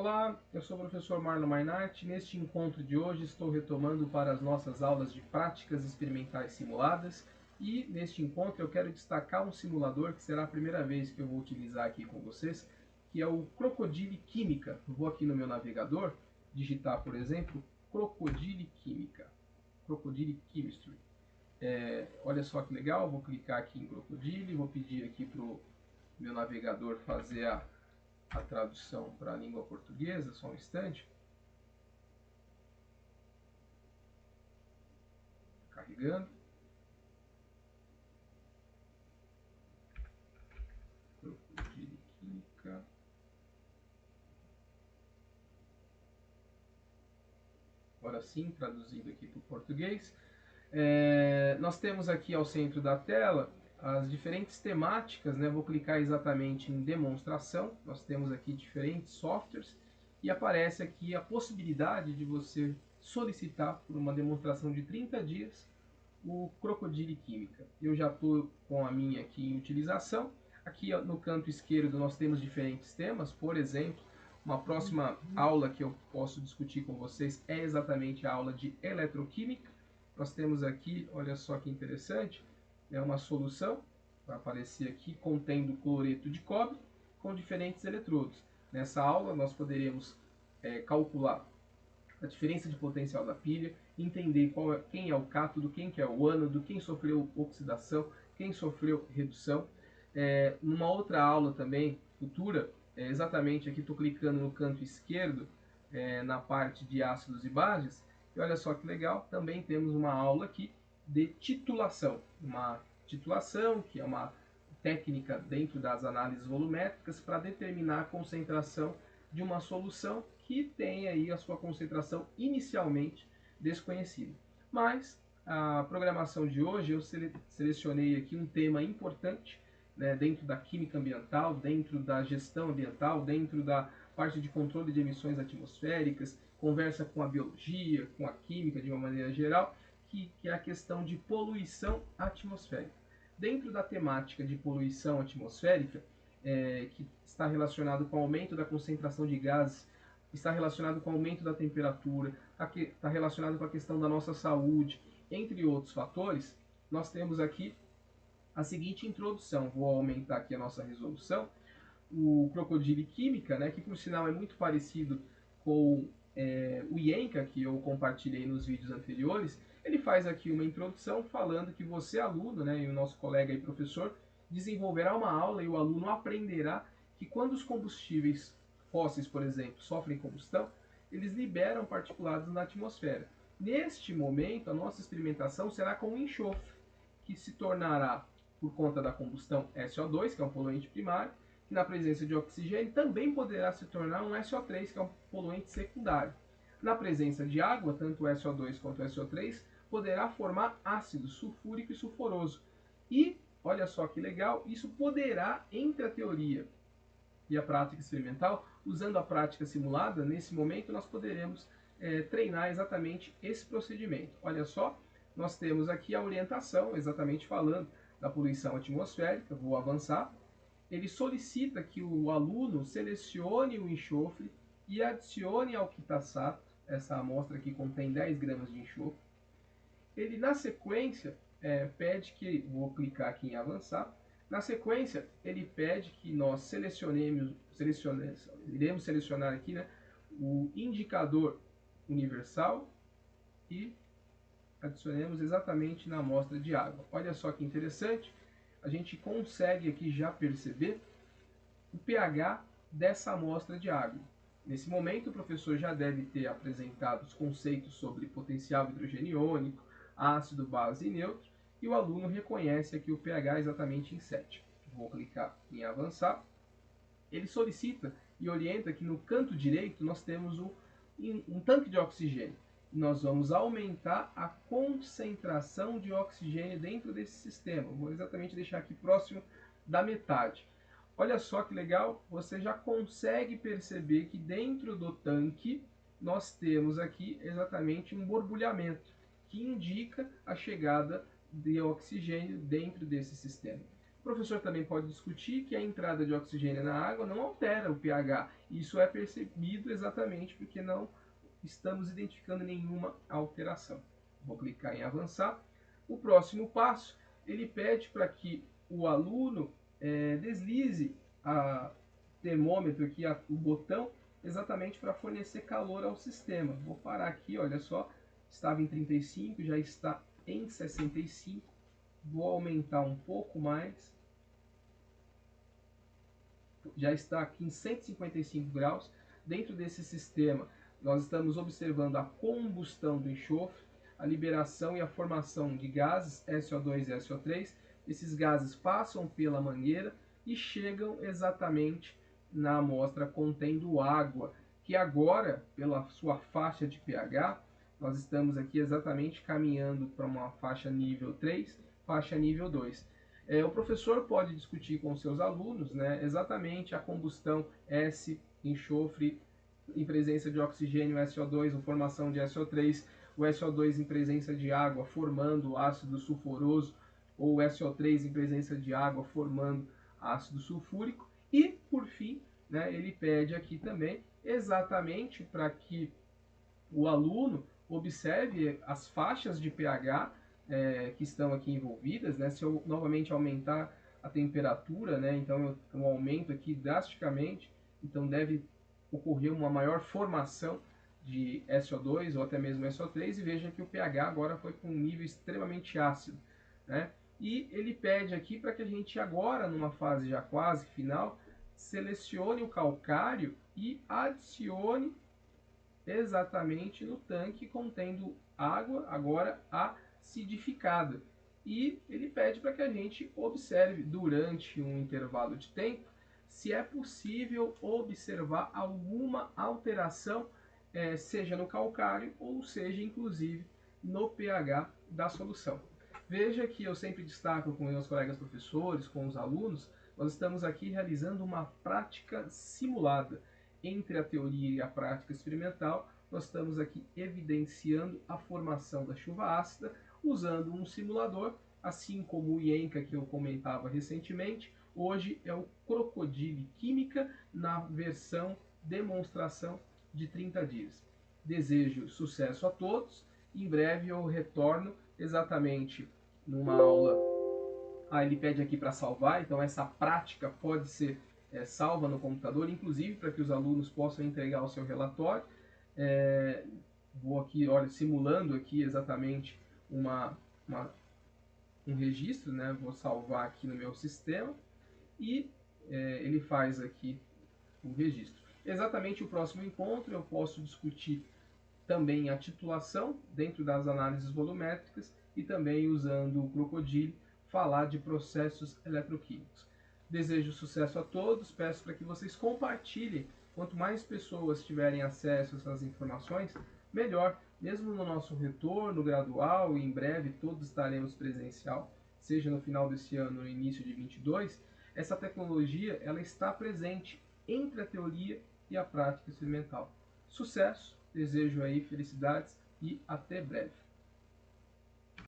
Olá, eu sou o professor Marlon Mainart. Neste encontro de hoje estou retomando para as nossas aulas de práticas experimentais simuladas e neste encontro eu quero destacar um simulador que será a primeira vez que eu vou utilizar aqui com vocês, que é o Crocodile Química. Eu vou aqui no meu navegador digitar, por exemplo, Crocodile Química, Crocodile Chemistry. Olha só que legal, vou clicar aqui em Crocodile, vou pedir aqui para o meu navegador fazer a tradução para a língua portuguesa, só um instante. Carregando. Crocodile Química. Agora sim, traduzindo aqui para o português. Nós temos aqui ao centro da tela as diferentes temáticas, né? Vou clicar exatamente em demonstração. Nós temos aqui diferentes softwares e aparece aqui a possibilidade de você solicitar por uma demonstração de 30 dias o Crocodile Química. Eu já estou com a minha aqui em utilização. Aqui no canto esquerdo nós temos diferentes temas, por exemplo, uma próxima aula que eu posso discutir com vocês é exatamente a aula de eletroquímica. Nós temos aqui, olha só que interessante, é uma solução, vai aparecer aqui, contendo cloreto de cobre com diferentes eletrodos. Nessa aula nós poderemos calcular a diferença de potencial da pilha, entender quem é o cátodo, quem que é o ânodo, quem sofreu oxidação, quem sofreu redução. Numa outra aula também, futura, exatamente aqui estou clicando no canto esquerdo, na parte de ácidos e bases, e olha só que legal, também temos uma aula aqui de titulação. Uma titulação, que é uma técnica dentro das análises volumétricas para determinar a concentração de uma solução que tem aí a sua concentração inicialmente desconhecida. Mas a programação de hoje eu selecionei aqui um tema importante, né, dentro da química ambiental, dentro da gestão ambiental, dentro da parte de controle de emissões atmosféricas, conversa com a biologia, com a química de uma maneira geral, que é a questão de poluição atmosférica. Dentro da temática de poluição atmosférica, que está relacionado com o aumento da concentração de gases, está relacionado com o aumento da temperatura, está relacionado com a questão da nossa saúde, entre outros fatores, nós temos aqui a seguinte introdução. Vou aumentar aqui a nossa resolução. O Crocodile Química, né, que por sinal é muito parecido com o IENCA, que eu compartilhei nos vídeos anteriores, ele faz aqui uma introdução falando que você, aluno, né, e o nosso colega e professor, desenvolverá uma aula e o aluno aprenderá que quando os combustíveis fósseis, por exemplo, sofrem combustão, eles liberam particulados na atmosfera. Neste momento, a nossa experimentação será com o enxofre, que se tornará, por conta da combustão, SO2, que é um poluente primário, que na presença de oxigênio também poderá se tornar um SO3, que é um poluente secundário. Na presença de água, tanto o SO2 quanto o SO3 poderá formar ácido sulfúrico e sulfuroso. E, olha só que legal, isso poderá, entre a teoria e a prática experimental, usando a prática simulada, nesse momento nós poderemos treinar exatamente esse procedimento. Olha só, nós temos aqui a orientação, exatamente falando da poluição atmosférica. Vou avançar. Ele solicita que o aluno selecione o enxofre e adicione ao quitasato, essa amostra aqui contém 10 gramas de enxofre. Ele, na sequência, pede que, vou clicar aqui em avançar, na sequência, ele pede que nós iremos selecionar aqui, né, o indicador universal e adicionemos exatamente na amostra de água. Olha só que interessante, a gente consegue aqui já perceber o pH dessa amostra de água. Nesse momento, o professor já deve ter apresentado os conceitos sobre potencial hidrogeniônico, ácido, base e neutro, e o aluno reconhece aqui o pH exatamente em 7. Vou clicar em avançar. Ele solicita e orienta que no canto direito nós temos um tanque de oxigênio. Nós vamos aumentar a concentração de oxigênio dentro desse sistema. Vou exatamente deixar aqui próximo da metade. Olha só que legal, você já consegue perceber que dentro do tanque nós temos aqui exatamente um borbulhamento, que indica a chegada de oxigênio dentro desse sistema. O professor também pode discutir que a entrada de oxigênio na água não altera o pH. Isso é percebido exatamente porque não estamos identificando nenhuma alteração. Vou clicar em avançar. O próximo passo, ele pede para que o aluno deslize o termômetro aqui, o botão, exatamente para fornecer calor ao sistema. Vou parar aqui, olha só, estava em 35, já está em 65. Vou aumentar um pouco mais. Já está aqui em 155 graus. Dentro desse sistema, nós estamos observando a combustão do enxofre, a liberação e a formação de gases SO2 e SO3. Esses gases passam pela mangueira e chegam exatamente na amostra contendo água, que agora, pela sua faixa de pH, nós estamos aqui exatamente caminhando para uma faixa nível 3, faixa nível 2. O professor pode discutir com seus alunos, né, exatamente a combustão S, enxofre, em presença de oxigênio, SO2, ou formação de SO3, o SO2 em presença de água formando ácido sulfuroso, ou o SO3 em presença de água formando ácido sulfúrico. E, por fim, né, ele pede aqui também exatamente para que o aluno observe as faixas de pH que estão aqui envolvidas, né? Se eu novamente aumentar a temperatura, né, então eu aumento aqui drasticamente, então deve ocorrer uma maior formação de SO2 ou até mesmo SO3, e veja que o pH agora foi com um nível extremamente ácido, né? E ele pede aqui para que a gente agora, numa fase já quase final, selecione o calcário e adicione exatamente no tanque contendo água, agora acidificada. E ele pede para que a gente observe durante um intervalo de tempo se é possível observar alguma alteração, seja no calcário ou seja inclusive no pH da solução. Veja que eu sempre destaco com meus colegas professores, com os alunos, nós estamos aqui realizando uma prática simulada. Entre a teoria e a prática experimental, nós estamos aqui evidenciando a formação da chuva ácida usando um simulador, assim como o IENCA que eu comentava recentemente. Hoje é o Crocodile Química na versão demonstração de 30 dias. Desejo sucesso a todos. Em breve eu retorno exatamente numa aula. Ele pede aqui para salvar, então essa prática pode ser salva no computador, inclusive para que os alunos possam entregar o seu relatório. Vou aqui, olha, simulando aqui exatamente um registro, né? Vou salvar aqui no meu sistema e ele faz aqui o registro. Exatamente o próximo encontro eu posso discutir também a titulação dentro das análises volumétricas e também usando o Crocodile falar de processos eletroquímicos. Desejo sucesso a todos, peço para que vocês compartilhem. Quanto mais pessoas tiverem acesso a essas informações, melhor. Mesmo no nosso retorno gradual, e em breve todos estaremos presencial, seja no final desse ano ou no início de 22, essa tecnologia ela está presente entre a teoria e a prática experimental. Sucesso, desejo aí felicidades e até breve.